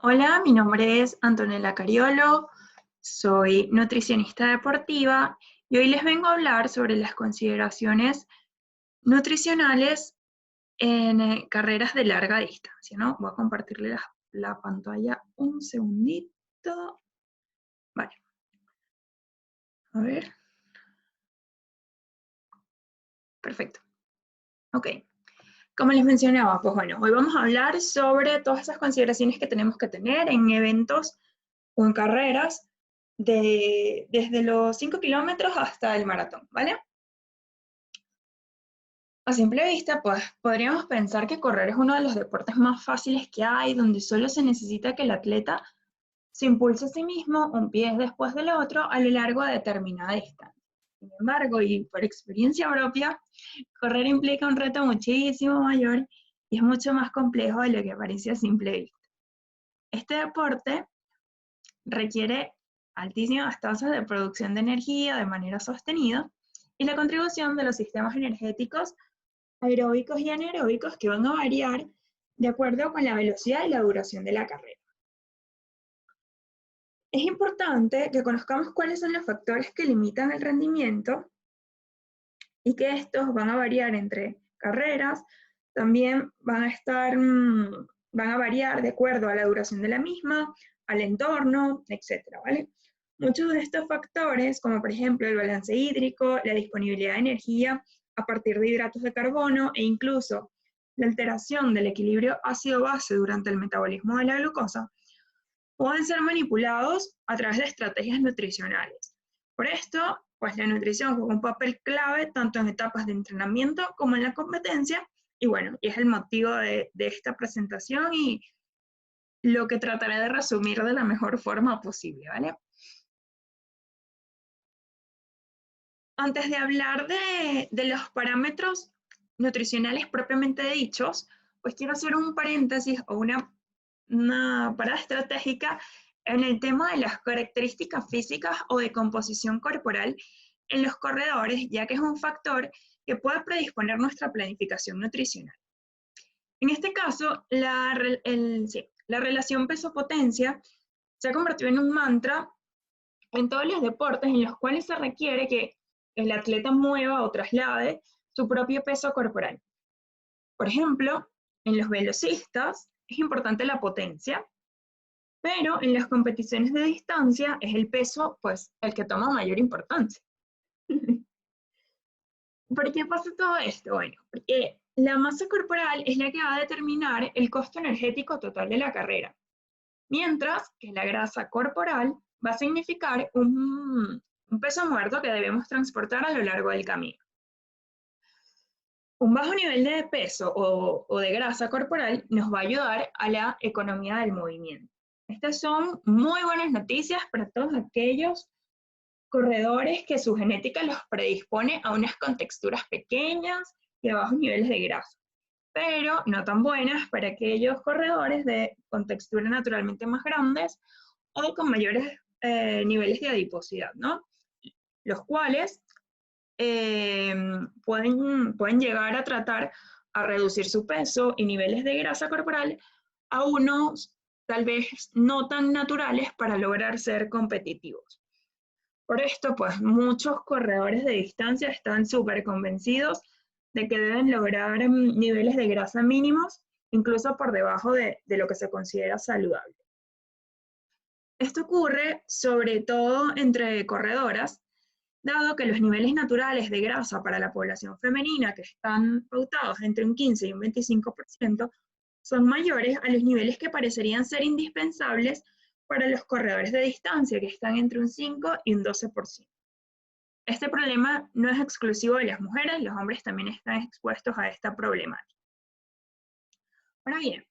Hola, mi nombre es Antonella Cariolo, soy nutricionista deportiva y hoy les vengo a hablar sobre las consideraciones nutricionales en carreras de larga distancia, ¿no? Voy a compartirle la pantalla un segundito. Vale, a ver, perfecto. Ok, como les mencionaba, pues bueno, hoy vamos a hablar sobre todas esas consideraciones que tenemos que tener en eventos o en carreras desde los 5 kilómetros hasta el maratón, ¿vale? A simple vista, pues podríamos pensar que correr es uno de los deportes más fáciles que hay, donde solo se necesita que el atleta se impulse a sí mismo un pie después del otro a lo largo de determinada distancia. Sin embargo, y por experiencia propia, correr implica un reto muchísimo mayor y es mucho más complejo de lo que parece a simple vista. Este deporte requiere altísimas tasas de producción de energía de manera sostenida y la contribución de los sistemas energéticos aeróbicos y anaeróbicos que van a variar de acuerdo con la velocidad y la duración de la carrera. Es importante que conozcamos cuáles son los factores que limitan el rendimiento y que estos van a variar entre carreras, también van a variar de acuerdo a la duración de la misma, al entorno, etcétera, ¿vale? Muchos de estos factores, como por ejemplo el balance hídrico, la disponibilidad de energía a partir de hidratos de carbono e incluso la alteración del equilibrio ácido-base durante el metabolismo de la glucosa, pueden ser manipulados a través de estrategias nutricionales. Por esto, pues la nutrición juega un papel clave tanto en etapas de entrenamiento como en la competencia, y bueno, y es el motivo de esta presentación y lo que trataré de resumir de la mejor forma posible, ¿vale? Antes de hablar de los parámetros nutricionales propiamente dichos, pues quiero hacer un paréntesis o una parada estratégica en el tema de las características físicas o de composición corporal en los corredores, ya que es un factor que puede predisponer nuestra planificación nutricional. En este caso, la relación peso-potencia se ha convertido en un mantra en todos los deportes en los cuales se requiere que el atleta mueva o traslade su propio peso corporal. Por ejemplo, en los velocistas es importante la potencia, pero en las competiciones de distancia es el peso, pues, el que toma mayor importancia. ¿Por qué pasa todo esto? Bueno, porque la masa corporal es la que va a determinar el costo energético total de la carrera, mientras que la grasa corporal va a significar un peso muerto que debemos transportar a lo largo del camino. Un bajo nivel de peso o de grasa corporal nos va a ayudar a la economía del movimiento. Estas son muy buenas noticias para todos aquellos corredores que su genética los predispone a unas contexturas pequeñas y a bajos niveles de grasa, pero no tan buenas para aquellos corredores con texturas naturalmente más grandes o con mayores niveles de adiposidad, ¿no? Los cuales pueden llegar a tratar a reducir su peso y niveles de grasa corporal a unos tal vez no tan naturales para lograr ser competitivos. Por esto, pues muchos corredores de distancia están súper convencidos de que deben lograr niveles de grasa mínimos, incluso por debajo de lo que se considera saludable. Esto ocurre sobre todo entre corredoras, dado que los niveles naturales de grasa para la población femenina, que están pautados entre un 15 y un 25%, son mayores a los niveles que parecerían ser indispensables para los corredores de distancia, que están entre un 5 y un 12%. Este problema no es exclusivo de las mujeres, los hombres también están expuestos a esta problemática. Ahora bien,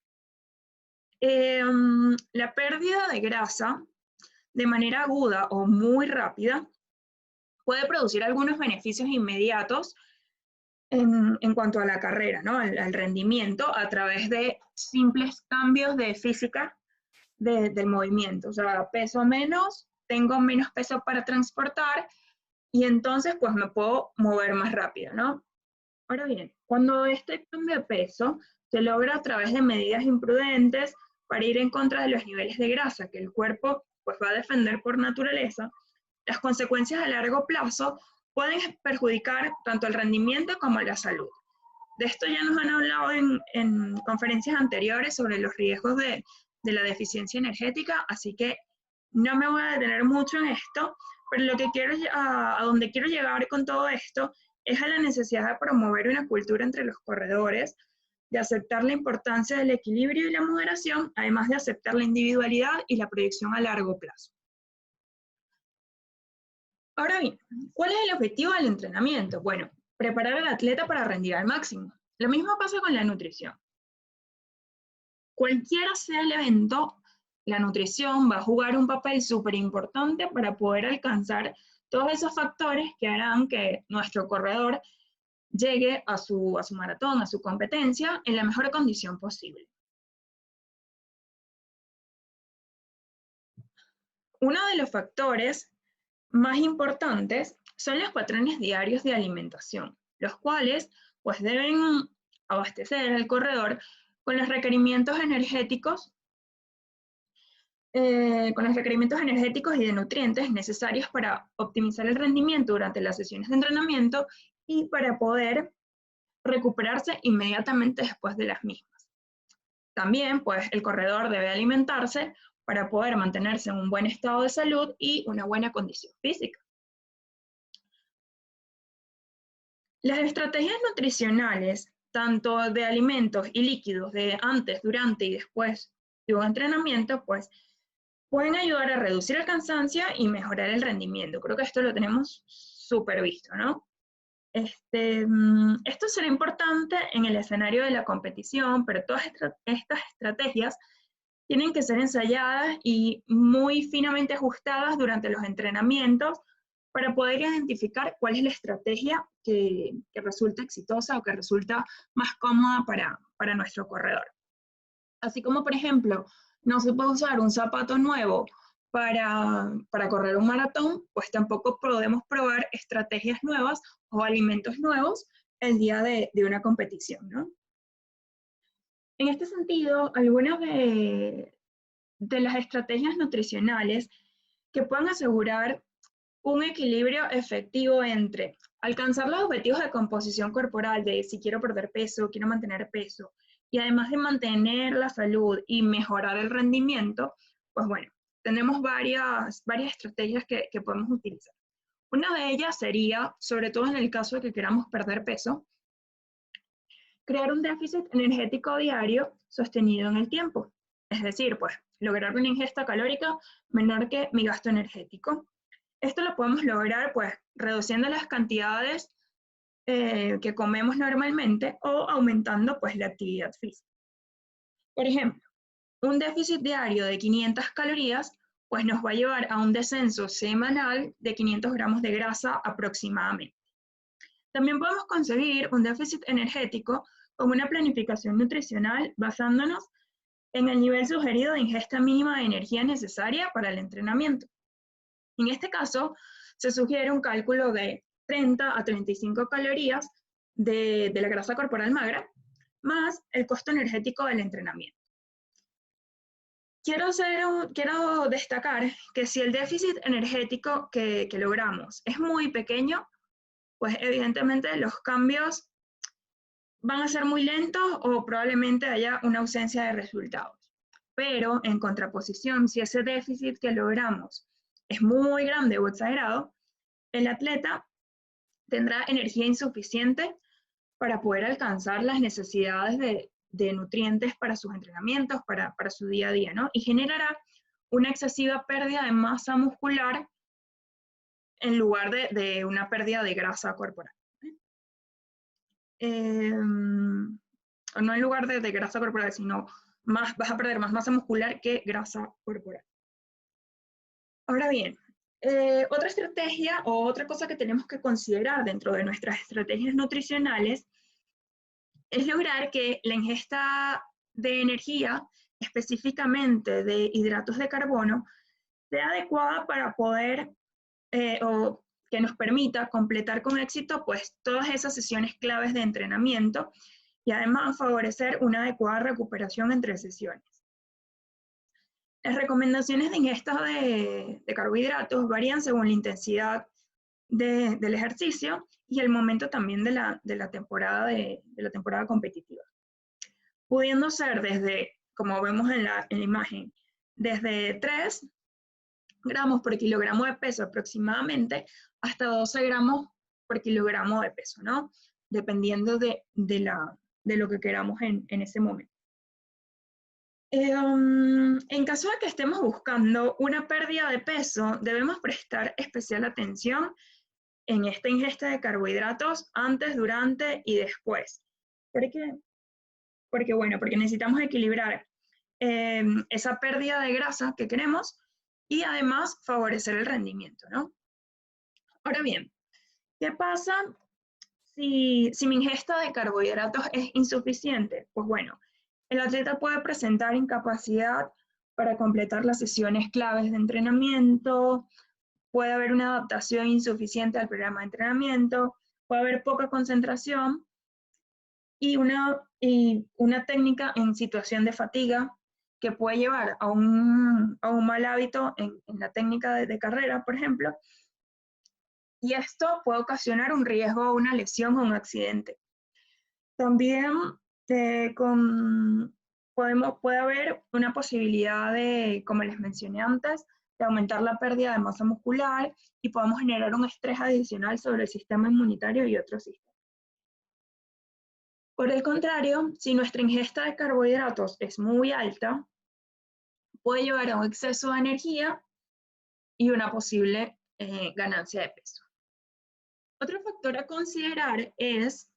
la pérdida de grasa de manera aguda o muy rápida puede producir algunos beneficios inmediatos en cuanto a la carrera, ¿no? Al rendimiento a través de simples cambios de física del movimiento. O sea, peso menos, tengo menos peso para transportar y entonces pues me puedo mover más rápido, ¿no? Ahora bien, cuando este cambio de peso se logra a través de medidas imprudentes, para ir en contra de los niveles de grasa que el cuerpo pues, va a defender por naturaleza, las consecuencias a largo plazo pueden perjudicar tanto el rendimiento como la salud. De esto ya nos han hablado en conferencias anteriores sobre los riesgos de la deficiencia energética, así que no me voy a detener mucho en esto, pero lo que quiero, a donde quiero llegar con todo esto es a la necesidad de promover una cultura entre los corredores, de aceptar la importancia del equilibrio y la moderación, además de aceptar la individualidad y la proyección a largo plazo. Ahora bien, ¿cuál es el objetivo del entrenamiento? Bueno, preparar al atleta para rendir al máximo. Lo mismo pasa con la nutrición. Cualquiera sea el evento, la nutrición va a jugar un papel súper importante para poder alcanzar todos esos factores que harán que nuestro corredor llegue a su maratón, a su competencia, en la mejor condición posible. Uno de los factores más importantes son los patrones diarios de alimentación, los cuales pues deben abastecer al corredor con los requerimientos energéticos y de nutrientes necesarios para optimizar el rendimiento durante las sesiones de entrenamiento y para poder recuperarse inmediatamente después de las mismas. También, pues, el corredor debe alimentarse para poder mantenerse en un buen estado de salud y una buena condición física. Las estrategias nutricionales, tanto de alimentos y líquidos de antes, durante y después de un entrenamiento, pues, pueden ayudar a reducir el cansancio y mejorar el rendimiento. Creo que esto lo tenemos súper visto, ¿no? Esto será importante en el escenario de la competición, pero todas estas estrategias tienen que ser ensayadas y muy finamente ajustadas durante los entrenamientos para poder identificar cuál es la estrategia que resulta exitosa o que resulta más cómoda para nuestro corredor. Así como, por ejemplo, no se puede usar un zapato nuevo para correr un maratón, pues tampoco podemos probar estrategias nuevas o alimentos nuevos el día de una competición, ¿no? En este sentido, algunas de las estrategias nutricionales que puedan asegurar un equilibrio efectivo entre alcanzar los objetivos de composición corporal, de si quiero perder peso, quiero mantener peso, y además de mantener la salud y mejorar el rendimiento, pues bueno, tenemos varias estrategias que podemos utilizar. Una de ellas sería, sobre todo en el caso de que queramos perder peso, crear un déficit energético diario sostenido en el tiempo. Es decir, pues lograr una ingesta calórica menor que mi gasto energético. Esto lo podemos lograr pues reduciendo las cantidades que comemos normalmente o aumentando pues la actividad física. Por ejemplo, un déficit diario de 500 calorías pues nos va a llevar a un descenso semanal de 500 gramos de grasa aproximadamente. También podemos conseguir un déficit energético como una planificación nutricional basándonos en el nivel sugerido de ingesta mínima de energía necesaria para el entrenamiento. En este caso, se sugiere un cálculo de 30 a 35 calorías de la grasa corporal magra, más el costo energético del entrenamiento. Quiero destacar que si el déficit energético que logramos es muy pequeño, pues evidentemente los cambios van a ser muy lentos o probablemente haya una ausencia de resultados. Pero en contraposición, si ese déficit que logramos es muy grande o exagerado, el atleta tendrá energía insuficiente para poder alcanzar las necesidades de nutrientes para sus entrenamientos, para su día a día, ¿no? Y generará una excesiva pérdida de masa muscular en lugar de una pérdida de grasa corporal. No en lugar de grasa corporal, sino vas a perder más masa muscular que grasa corporal. Ahora bien, otra estrategia o otra cosa que tenemos que considerar dentro de nuestras estrategias nutricionales es lograr que la ingesta de energía, específicamente de hidratos de carbono, sea adecuada para poder o que nos permita completar con éxito pues todas esas sesiones claves de entrenamiento y además favorecer una adecuada recuperación entre sesiones. Las recomendaciones de ingesta de carbohidratos varían según la intensidad del ejercicio y el momento también de la temporada competitiva, pudiendo ser desde, como vemos en la imagen, desde 3 gramos por kilogramo de peso aproximadamente hasta 12 gramos por kilogramo de peso, ¿no? Dependiendo de lo que queramos en ese momento. En caso de que estemos buscando una pérdida de peso, debemos prestar especial atención en esta ingesta de carbohidratos antes, durante y después. ¿Por qué? Porque necesitamos equilibrar esa pérdida de grasa que queremos y además favorecer el rendimiento, ¿no? Ahora bien, ¿qué pasa si mi ingesta de carbohidratos es insuficiente? Pues bueno, el atleta puede presentar incapacidad para completar las sesiones claves de entrenamiento, puede haber una adaptación insuficiente al programa de entrenamiento, puede haber poca concentración y una técnica en situación de fatiga que puede llevar a un mal hábito en la técnica de carrera, por ejemplo, y esto puede ocasionar un riesgo a una lesión o un accidente. También puede haber una posibilidad de, como les mencioné antes, de aumentar la pérdida de masa muscular y podemos generar un estrés adicional sobre el sistema inmunitario y otros sistemas. Por el contrario, si nuestra ingesta de carbohidratos es muy alta, puede llevar a un exceso de energía y una posible ganancia de peso. Otro factor a considerar es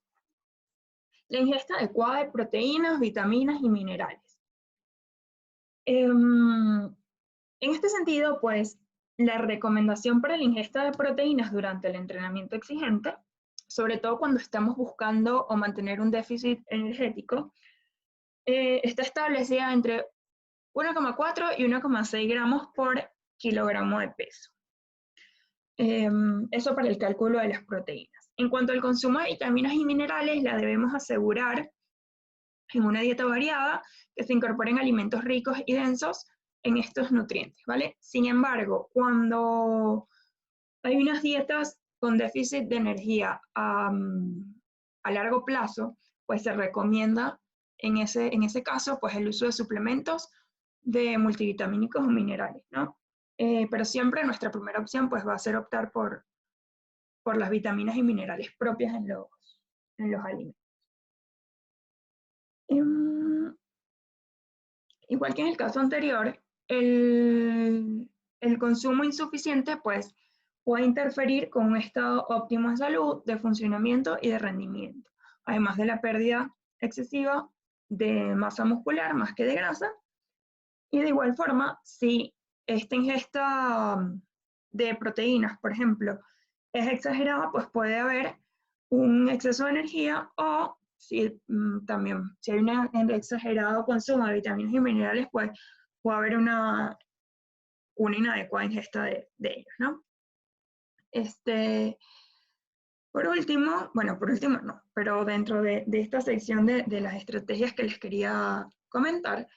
la ingesta adecuada de proteínas, vitaminas y minerales. En este sentido, pues, la recomendación para la ingesta de proteínas durante el entrenamiento exigente, sobre todo cuando estamos buscando o mantener un déficit energético, está establecida entre 1,4 y 1,6 gramos por kilogramo de peso. Eso para el cálculo de las proteínas. En cuanto al consumo de vitaminas y minerales, la debemos asegurar en una dieta variada, que se incorporen alimentos ricos y densos en estos nutrientes, ¿vale? Sin embargo, cuando hay unas dietas con déficit de energía a largo plazo, pues se recomienda en ese caso pues el uso de suplementos de multivitamínicos o minerales, ¿no? Pero siempre nuestra primera opción pues va a ser optar por las vitaminas y minerales propias en los alimentos. Igual que en el caso anterior, el consumo insuficiente pues puede interferir con un estado óptimo de salud, de funcionamiento y de rendimiento, además de la pérdida excesiva de masa muscular más que de grasa. Y de igual forma, si esta ingesta de proteínas, por ejemplo, es exagerada, pues puede haber un exceso de energía o si hay un exagerado consumo de vitaminas y minerales, pues puede haber una inadecuada ingesta de ellos, ¿no? Por último no, pero dentro de esta sección de las estrategias que les quería comentar,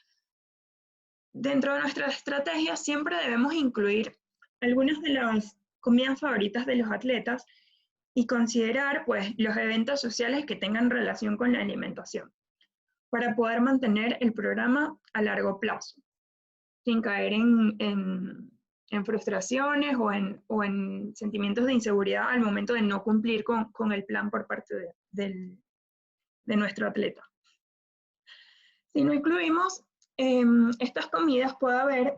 dentro de nuestras estrategias siempre debemos incluir algunas de las comidas favoritas de los atletas y considerar pues, los eventos sociales que tengan relación con la alimentación, para poder mantener el programa a largo plazo, sin caer en frustraciones o en sentimientos de inseguridad al momento de no cumplir con el plan por parte de nuestro atleta. Si no incluimos estas comidas, puede haber,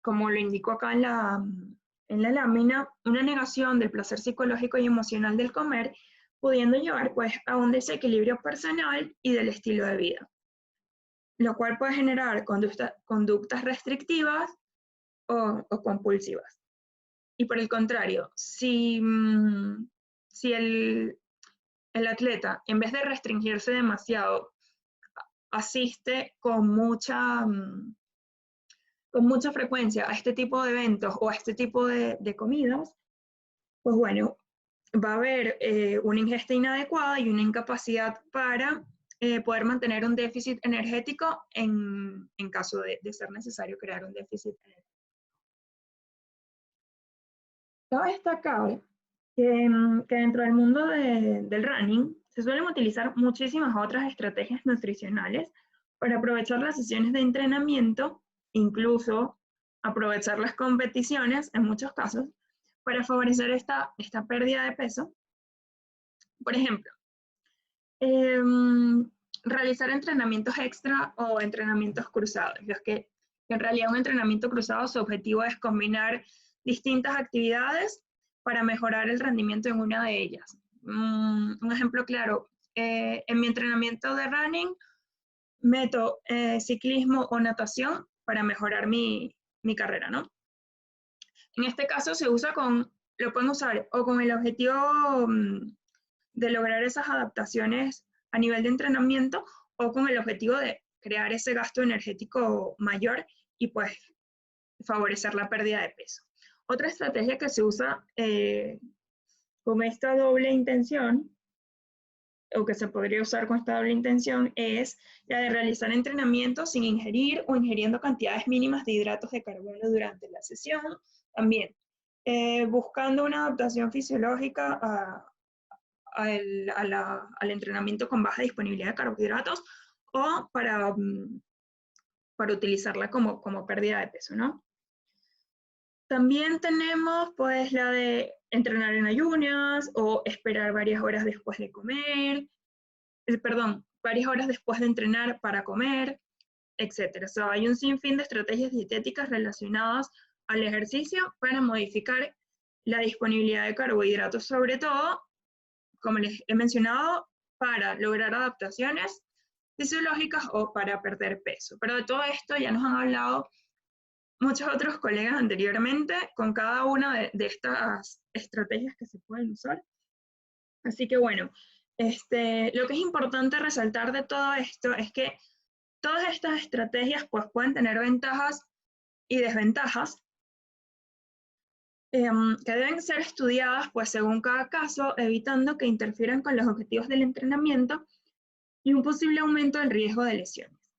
como lo indico acá en la lámina, una negación del placer psicológico y emocional del comer, pudiendo llevar pues, a un desequilibrio personal y del estilo de vida, lo cual puede generar conductas restrictivas o compulsivas. Y por el contrario, si el atleta, en vez de restringirse demasiado, asiste con mucha frecuencia a este tipo de eventos o a este tipo de comidas, pues bueno, va a haber una ingesta inadecuada y una incapacidad para poder mantener un déficit energético en caso de ser necesario crear un déficit energético. Cabe destacar que dentro del mundo del running se suelen utilizar muchísimas otras estrategias nutricionales para aprovechar las sesiones de entrenamiento, incluso aprovechar las competiciones en muchos casos, para favorecer esta pérdida de peso. Por ejemplo, realizar entrenamientos extra o entrenamientos cruzados, los que en realidad un entrenamiento cruzado, su objetivo es combinar distintas actividades para mejorar el rendimiento en una de ellas. Un ejemplo claro, en mi entrenamiento de running, meto ciclismo o natación para mejorar mi carrera, ¿no? En este caso se usa lo pueden usar o con el objetivo de lograr esas adaptaciones a nivel de entrenamiento o con el objetivo de crear ese gasto energético mayor y pues favorecer la pérdida de peso. Otra estrategia que se usa con esta doble intención, o que se podría usar con esta doble intención, es la de realizar entrenamientos sin ingerir o ingiriendo cantidades mínimas de hidratos de carbono durante la sesión. También buscando una adaptación fisiológica al entrenamiento con baja disponibilidad de carbohidratos o para utilizarla como pérdida de peso, ¿no? También tenemos pues la de entrenar en ayunas o esperar varias horas después de comer, varias horas después de entrenar para comer, etc. O sea, hay un sinfín de estrategias dietéticas relacionadas al ejercicio para modificar la disponibilidad de carbohidratos, sobre todo, como les he mencionado, para lograr adaptaciones fisiológicas o para perder peso. Pero de todo esto ya nos han hablado muchos otros colegas anteriormente con cada una de estas estrategias que se pueden usar. Así que bueno, lo que es importante resaltar de todo esto es que todas estas estrategias pues, pueden tener ventajas y desventajas que deben ser estudiadas pues, según cada caso, evitando que interfieran con los objetivos del entrenamiento y un posible aumento del riesgo de lesiones.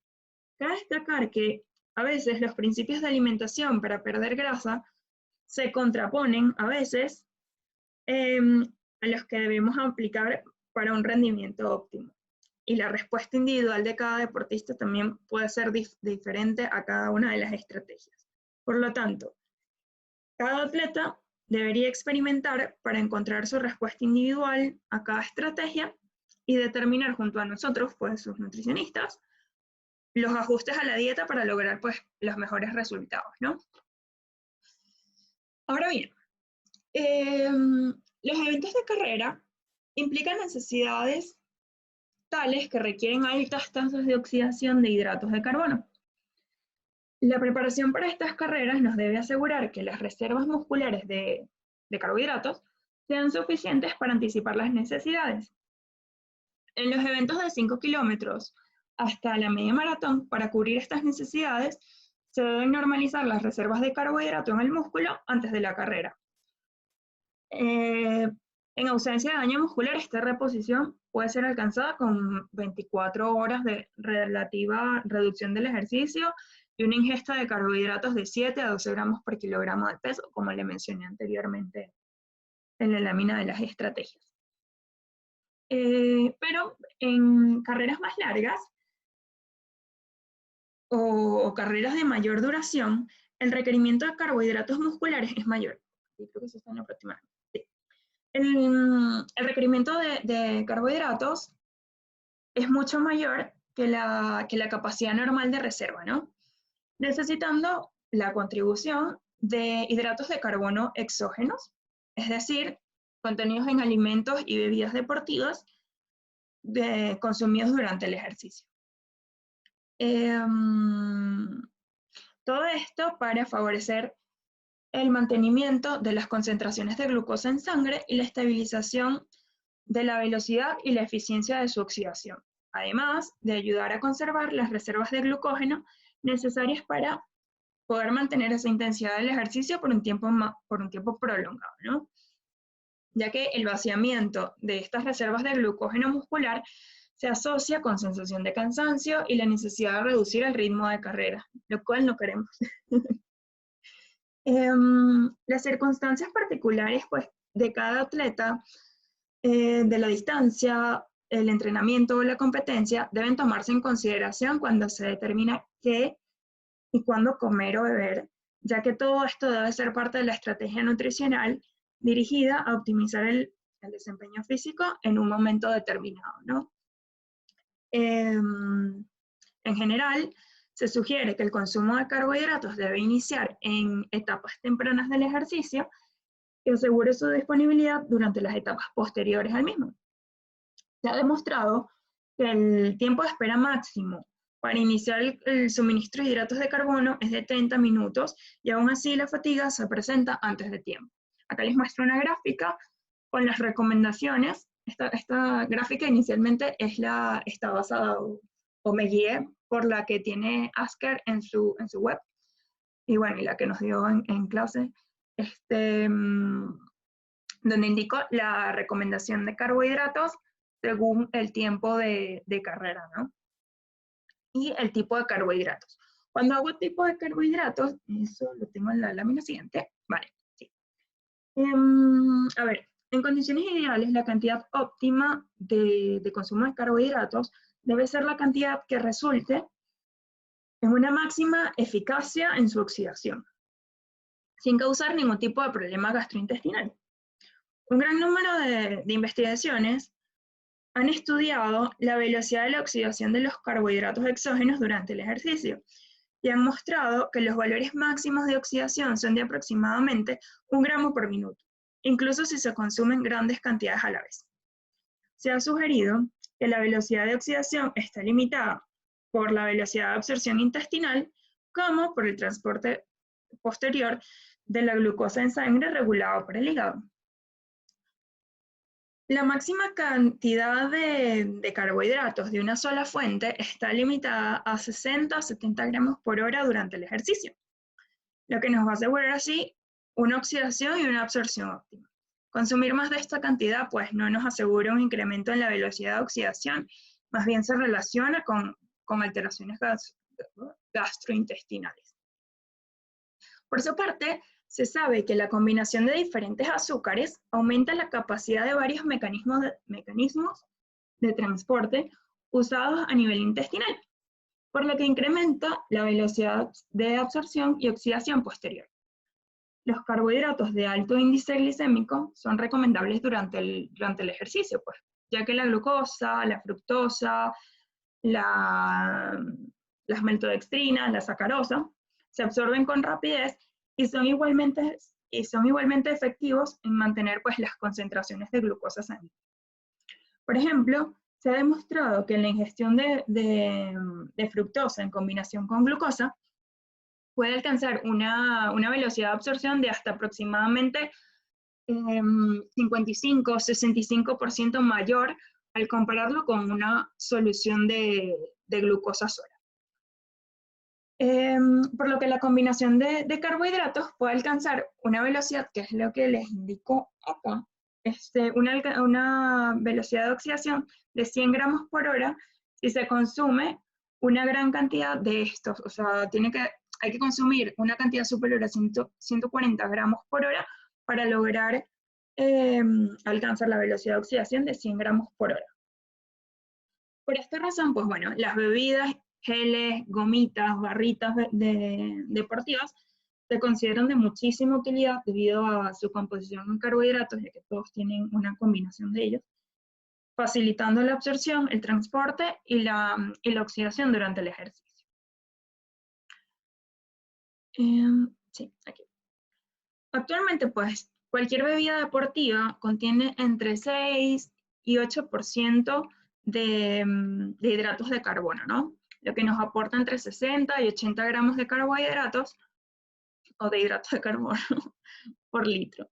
Cabe destacar que a veces los principios de alimentación para perder grasa se contraponen a veces a los que debemos aplicar para un rendimiento óptimo. Y la respuesta individual de cada deportista también puede ser diferente a cada una de las estrategias. Por lo tanto, cada atleta debería experimentar para encontrar su respuesta individual a cada estrategia y determinar junto a nosotros, pues sus nutricionistas, los ajustes a la dieta para lograr pues los mejores resultados, ¿no? Ahora bien, los eventos de carrera implican necesidades tales que requieren altas tasas de oxidación de hidratos de carbono. La preparación para estas carreras nos debe asegurar que las reservas musculares de carbohidratos sean suficientes para anticipar las necesidades. En los eventos de 5 kilómetros hasta la media maratón, para cubrir estas necesidades, se deben normalizar las reservas de carbohidrato en el músculo antes de la carrera. En ausencia de daño muscular, esta reposición puede ser alcanzada con 24 horas de relativa reducción del ejercicio y una ingesta de carbohidratos de 7 a 12 gramos por kilogramo de peso, como le mencioné anteriormente en la lámina de las estrategias. Pero en carreras más largas o carreras de mayor duración, el requerimiento de carbohidratos musculares es mayor. Y creo que se están aproximando. Sí. El requerimiento de carbohidratos es mucho mayor que la capacidad normal de reserva, ¿no? Necesitando la contribución de hidratos de carbono exógenos, es decir, contenidos en alimentos y bebidas deportivas consumidos durante el ejercicio. Todo esto para favorecer el mantenimiento de las concentraciones de glucosa en sangre y la estabilización de la velocidad y la eficiencia de su oxidación, además de ayudar a conservar las reservas de glucógeno necesarias para poder mantener esa intensidad del ejercicio por un tiempo prolongado, ¿no? Ya que el vaciamiento de estas reservas de glucógeno muscular se asocia con sensación de cansancio y la necesidad de reducir el ritmo de carrera, lo cual no queremos. Las circunstancias particulares pues, de cada atleta, de la distancia, el entrenamiento o la competencia, deben tomarse en consideración cuando se determina qué y cuándo comer o beber, ya que todo esto debe ser parte de la estrategia nutricional dirigida a optimizar el desempeño físico en un momento determinado, ¿no? En general, se sugiere que el consumo de carbohidratos debe iniciar en etapas tempranas del ejercicio y asegure su disponibilidad durante las etapas posteriores al mismo. Se ha demostrado que el tiempo de espera máximo para iniciar el suministro de hidratos de carbono es de 30 minutos y aún así la fatiga se presenta antes de tiempo. Acá les muestro una gráfica con las recomendaciones. Esta gráfica inicialmente está basada o me guié por la que tiene Asker en su web, y bueno, y la que nos dio en clase, donde indicó la recomendación de carbohidratos según el tiempo de carrera, ¿no? Y el tipo de carbohidratos. Cuando hago tipo de carbohidratos, eso lo tengo en la lámina siguiente, vale, sí. A ver, en condiciones ideales, la cantidad óptima de consumo de carbohidratos debe ser la cantidad que resulte en una máxima eficacia en su oxidación, sin causar ningún tipo de problema gastrointestinal. Un gran número de investigaciones han estudiado la velocidad de la oxidación de los carbohidratos exógenos durante el ejercicio y han mostrado que los valores máximos de oxidación son de aproximadamente 1 gramo por minuto, incluso si se consumen grandes cantidades a la vez. Se ha sugerido que la velocidad de oxidación está limitada por la velocidad de absorción intestinal como por el transporte posterior de la glucosa en sangre regulado por el hígado. La máxima cantidad de carbohidratos de una sola fuente está limitada a 60 a 70 gramos por hora durante el ejercicio, lo que nos va a asegurar así una oxidación y una absorción óptima. Consumir más de esta cantidad pues no nos asegura un incremento en la velocidad de oxidación, más bien se relaciona con alteraciones gastrointestinales. Por su parte, se sabe que la combinación de diferentes azúcares aumenta la capacidad de varios mecanismos de transporte usados a nivel intestinal, por lo que incrementa la velocidad de absorción y oxidación posterior. Los carbohidratos de alto índice glicémico son recomendables durante el ejercicio, pues, ya que la glucosa, la fructosa, las maltodextrinas, la sacarosa, se absorben con rapidez y son igualmente efectivos en mantener pues, las concentraciones de glucosa sanguínea. Por ejemplo, se ha demostrado que la ingestión de fructosa en combinación con glucosa puede alcanzar una velocidad de absorción de hasta aproximadamente 55-65% mayor al compararlo con una solución de glucosa sola. Por lo que la combinación de carbohidratos puede alcanzar una velocidad, que es lo que les indico acá, una velocidad de oxidación de 100 gramos por hora si se consume una gran cantidad de estos. O sea, hay que consumir una cantidad superior a 140 gramos por hora para lograr alcanzar la velocidad de oxidación de 100 gramos por hora. Por esta razón, pues bueno, las bebidas, geles, gomitas, barritas deportivas se consideran de muchísima utilidad debido a su composición en carbohidratos, ya que todos tienen una combinación de ellos, facilitando la absorción, el transporte y la oxidación durante el ejercicio. Sí, aquí. Actualmente, pues, cualquier bebida deportiva contiene entre 6 y 8% de hidratos de carbono, ¿no? Lo que nos aporta entre 60 y 80 gramos de carbohidratos o de hidratos de carbono por litro.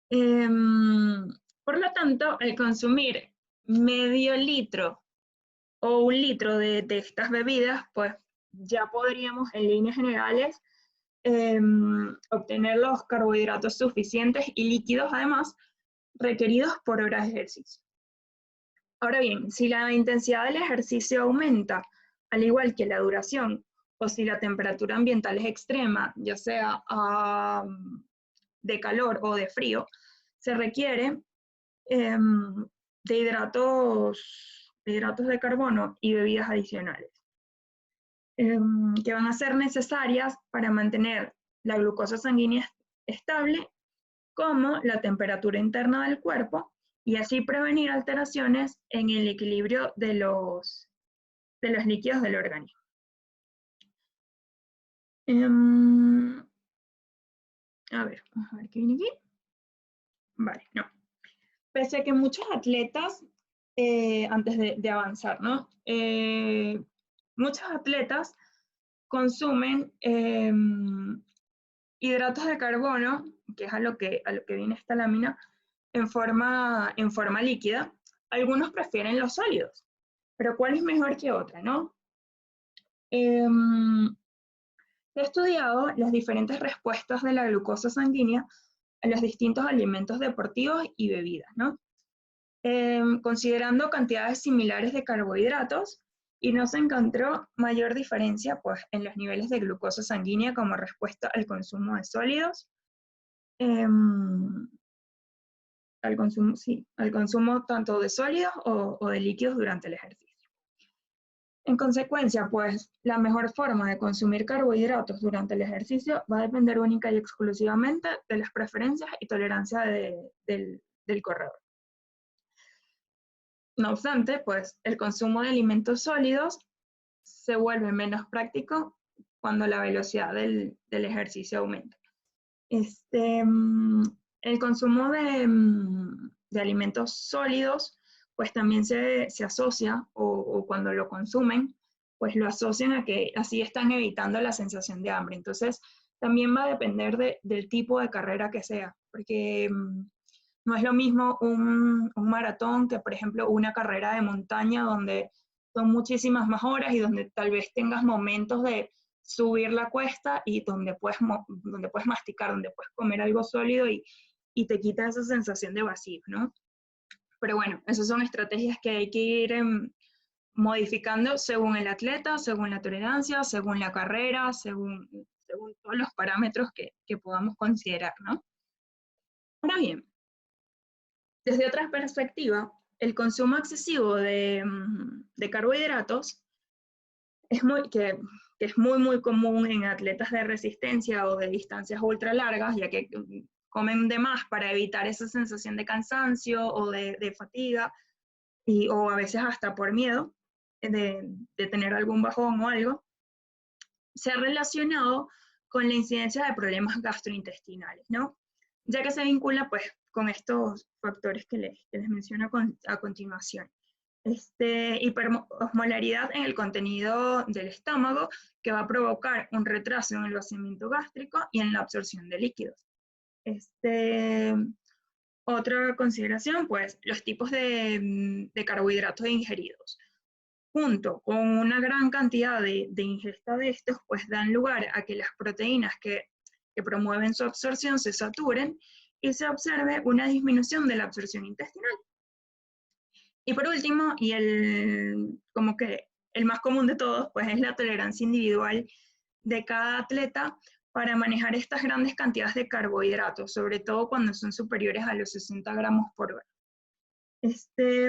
Por lo tanto, al consumir medio litro o 1 litro de estas bebidas, pues ya podríamos en líneas generales obtener los carbohidratos suficientes y líquidos además requeridos por hora de ejercicio. Ahora bien, si la intensidad del ejercicio aumenta, al igual que la duración, o si la temperatura ambiental es extrema, ya sea de calor o de frío, se requiere de hidratos de carbono y bebidas adicionales, que van a ser necesarias para mantener la glucosa sanguínea estable, como la temperatura interna del cuerpo, y así prevenir alteraciones en el equilibrio de los líquidos del organismo. A ver qué viene aquí. Vale, no. Pese a que muchos atletas, antes de avanzar, ¿no? Muchos atletas consumen hidratos de carbono, que es a lo que viene esta lámina, en forma líquida. Algunos prefieren los sólidos, pero ¿cuál es mejor que otra, no? He estudiado las diferentes respuestas de la glucosa sanguínea a los distintos alimentos deportivos y bebidas, ¿no? Considerando cantidades similares de carbohidratos, y no se encontró mayor diferencia pues, en los niveles de glucosa sanguínea como respuesta al consumo de sólidos, al consumo tanto de sólidos o de líquidos durante el ejercicio. En consecuencia, pues, la mejor forma de consumir carbohidratos durante el ejercicio va a depender única y exclusivamente de las preferencias y tolerancia del corredor. No obstante, pues, el consumo de alimentos sólidos se vuelve menos práctico cuando la velocidad del ejercicio aumenta. El consumo de alimentos sólidos, pues también se asocia, o cuando lo consumen, pues lo asocian a que así están evitando la sensación de hambre. Entonces, también va a depender del tipo de carrera que sea, porque no es lo mismo un maratón que, por ejemplo, una carrera de montaña donde son muchísimas más horas y donde tal vez tengas momentos de subir la cuesta y donde puedes masticar, donde puedes comer algo sólido y te quita esa sensación de vacío, ¿no? Pero bueno, esas son estrategias que hay que ir modificando según el atleta, según la tolerancia, según la carrera, según todos los parámetros que podamos considerar, ¿no? Ahora bien, desde otra perspectiva, el consumo excesivo de carbohidratos que es muy común en atletas de resistencia o de distancias ultra largas, ya que comen de más para evitar esa sensación de cansancio o de fatiga, o a veces hasta por miedo de tener algún bajón o algo, se ha relacionado con la incidencia de problemas gastrointestinales, ¿no? Ya que se vincula pues con estos factores que les menciono a continuación. Hiperosmolaridad en el contenido del estómago, que va a provocar un retraso en el vaciamiento gástrico y en la absorción de líquidos. Otra consideración, pues, los tipos de carbohidratos ingeridos. Junto con una gran cantidad de ingesta de estos, pues dan lugar a que las proteínas que promueven su absorción se saturen y se observe una disminución de la absorción intestinal. Y por último, y como que el más común de todos, pues es la tolerancia individual de cada atleta para manejar estas grandes cantidades de carbohidratos, sobre todo cuando son superiores a los 60 gramos por hora.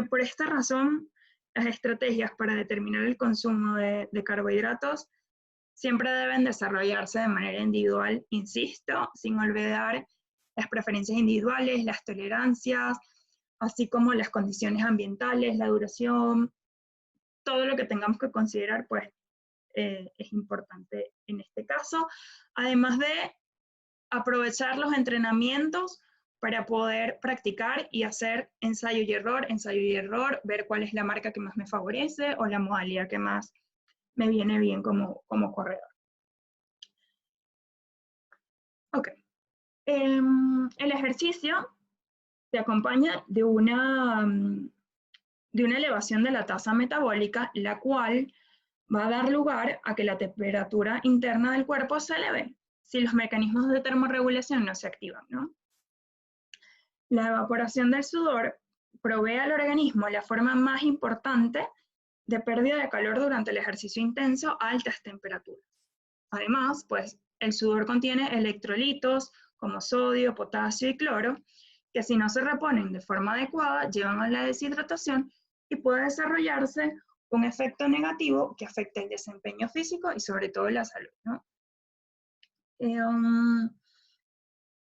Por esta razón, las estrategias para determinar el consumo de carbohidratos siempre deben desarrollarse de manera individual, insisto, sin olvidar las preferencias individuales, las tolerancias, así como las condiciones ambientales, la duración, todo lo que tengamos que considerar, pues es importante en este caso, además de aprovechar los entrenamientos para poder practicar y hacer ensayo y error, ver cuál es la marca que más me favorece o la modalidad que más me viene bien como corredor. Ok. El ejercicio se acompaña de una elevación de la tasa metabólica, la cual va a dar lugar a que la temperatura interna del cuerpo se eleve si los mecanismos de termorregulación no se activan, ¿no? La evaporación del sudor provee al organismo la forma más importante de pérdida de calor durante el ejercicio intenso a altas temperaturas. Además, pues el sudor contiene electrolitos como sodio, potasio y cloro, que si no se reponen de forma adecuada, llevan a la deshidratación y puede desarrollarse un efecto negativo que afecta el desempeño físico y sobre todo la salud, ¿no?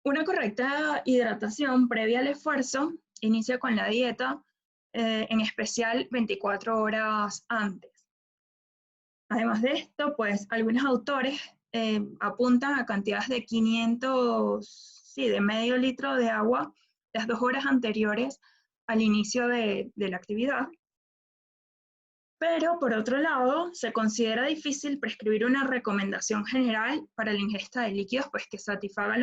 Una correcta hidratación previa al esfuerzo inicia con la dieta, en especial 24 horas antes. Además de esto, pues algunos autores apuntan a cantidades de 500, sí, de medio litro de agua las 2 horas anteriores al inicio de la actividad. Pero por otro lado, se considera difícil prescribir una recomendación general para la ingesta de líquidos pues, que satisfagan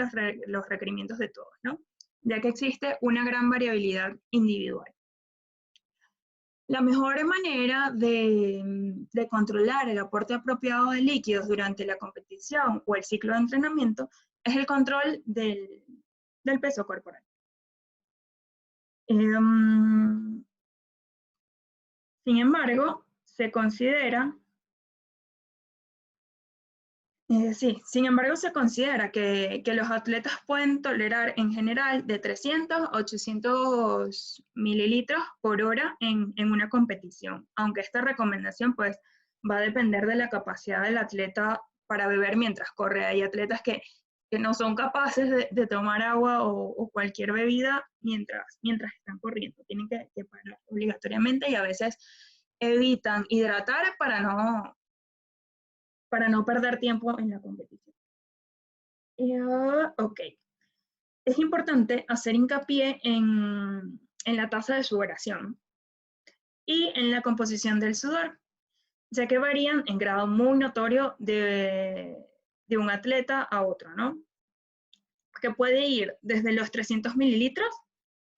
los requerimientos de todos, ¿no? Ya que existe una gran variabilidad individual. La mejor manera de controlar el aporte apropiado de líquidos durante la competición o el ciclo de entrenamiento es el control del peso corporal. Sin embargo, se considera que los atletas pueden tolerar en general de 300 a 800 mililitros por hora en una competición, aunque esta recomendación pues va a depender de la capacidad del atleta para beber mientras corre. Hay atletas que no son capaces de tomar agua o cualquier bebida mientras están corriendo, tienen que parar obligatoriamente y a veces evitan hidratar para no perder tiempo en la competición. Ok. Es importante hacer hincapié en la tasa de sudoración y en la composición del sudor, ya que varían en grado muy notorio de un atleta a otro, ¿no? Que puede ir desde los 300 mililitros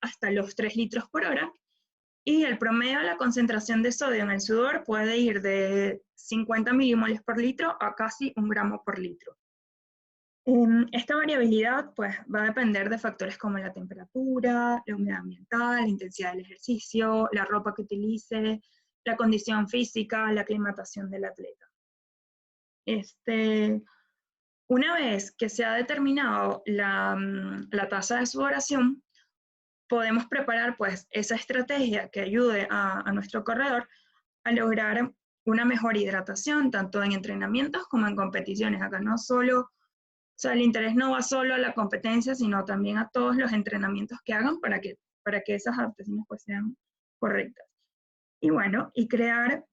hasta los 3 litros por hora, y el promedio de la concentración de sodio en el sudor puede ir de 50 milimoles por litro a casi 1 gramo por litro. Esta variabilidad pues, va a depender de factores como la temperatura, la humedad ambiental, la intensidad del ejercicio, la ropa que utilice, la condición física, la aclimatación del atleta. Una vez que se ha determinado la tasa de sudoración, podemos preparar pues, esa estrategia que ayude a nuestro corredor a lograr una mejor hidratación, tanto en entrenamientos como en competiciones. Acá no solo, o sea, el interés no va solo a la competencia, sino también a todos los entrenamientos que hagan para que esas adaptaciones pues sean correctas. Y bueno, y crear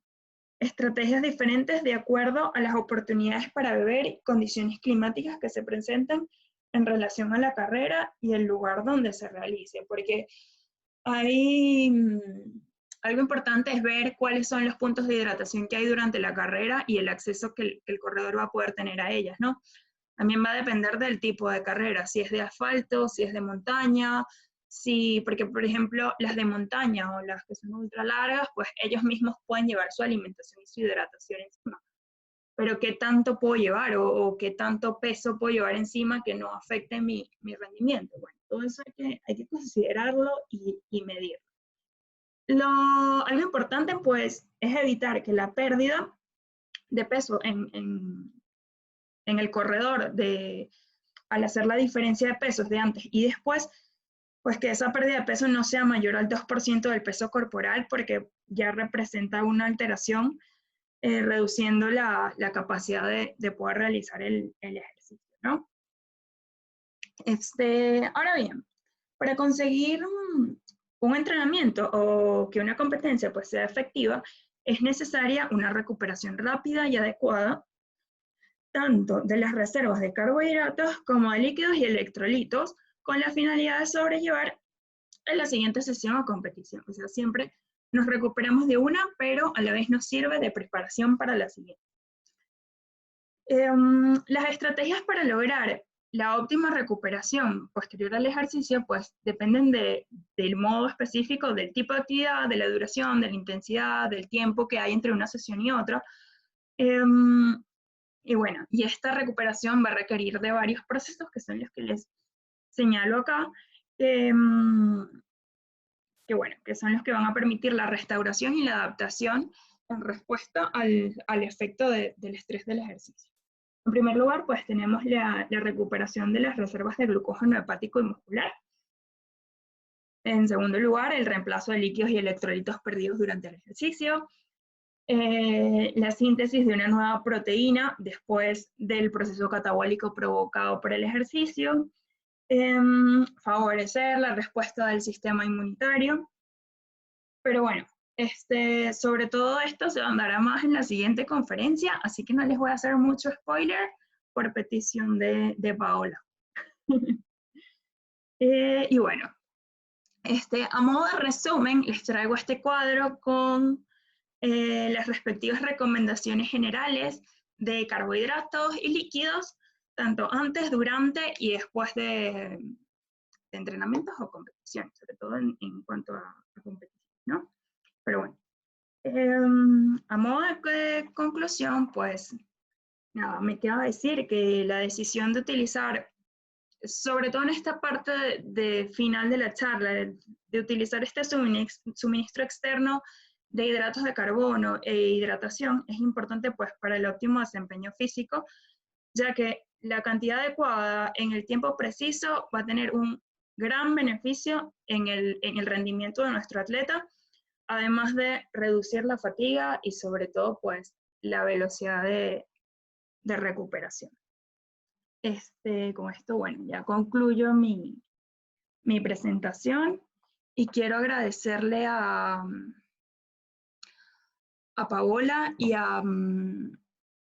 estrategias diferentes de acuerdo a las oportunidades para beber y condiciones climáticas que se presenten en relación a la carrera y el lugar donde se realice, porque hay algo importante es ver cuáles son los puntos de hidratación que hay durante la carrera y el acceso que el corredor va a poder tener a ellas, ¿no? También va a depender del tipo de carrera, si es de asfalto, si es de montaña, porque por ejemplo las de montaña o las que son ultra largas, pues ellos mismos pueden llevar su alimentación y su hidratación encima. Pero ¿qué tanto puedo llevar o qué tanto peso puedo llevar encima que no afecte mi rendimiento? Bueno, todo eso hay que considerarlo y medirlo. Algo importante pues es evitar que la pérdida de peso en el corredor al hacer la diferencia de pesos de antes y después, pues que esa pérdida de peso no sea mayor al 2% del peso corporal, porque ya representa una alteración, reduciendo la capacidad de poder realizar el ejercicio, ¿no? Ahora bien, para conseguir un entrenamiento o que una competencia pues, sea efectiva, es necesaria una recuperación rápida y adecuada, tanto de las reservas de carbohidratos como de líquidos y electrolitos, con la finalidad de sobrellevar en la siguiente sesión o competición. O sea, siempre nos recuperamos de una, pero a la vez nos sirve de preparación para la siguiente. Las estrategias para lograr la óptima recuperación posterior al ejercicio, pues dependen del modo específico, del tipo de actividad, de la duración, de la intensidad, del tiempo que hay entre una sesión y otra. Y bueno, y esta recuperación va a requerir de varios procesos que son los que les señalo acá. que son los que van a permitir la restauración y la adaptación en respuesta al efecto del estrés del ejercicio. En primer lugar, pues tenemos la recuperación de las reservas de glucógeno hepático y muscular. En segundo lugar, el reemplazo de líquidos y electrolitos perdidos durante el ejercicio. La síntesis de una nueva proteína después del proceso catabólico provocado por el ejercicio. Favorecer la respuesta del sistema inmunitario. Pero bueno, sobre todo esto se andará más en la siguiente conferencia, así que no les voy a hacer mucho spoiler por petición de Paola. Y bueno, a modo de resumen, les traigo este cuadro con las respectivas recomendaciones generales de carbohidratos y líquidos, tanto antes, durante y después de entrenamientos o competiciones, sobre todo en cuanto a competiciones, ¿no? Pero bueno, a modo de conclusión, pues nada, me queda decir que la decisión de utilizar, sobre todo en esta parte de final de la charla, de utilizar este suministro externo de hidratos de carbono e hidratación es importante pues para el óptimo desempeño físico, ya que la cantidad adecuada en el tiempo preciso va a tener un gran beneficio en el rendimiento de nuestro atleta, además de reducir la fatiga y sobre todo pues la velocidad de recuperación. Con esto, bueno, ya concluyo mi presentación y quiero agradecerle a Paola y a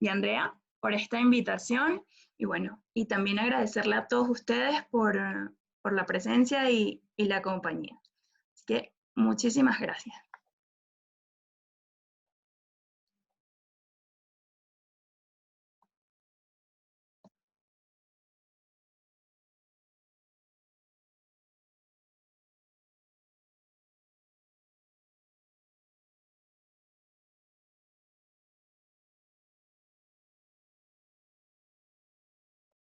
Andrea por esta invitación y bueno, y también agradecerle a todos ustedes por la presencia y la compañía. Así que muchísimas gracias.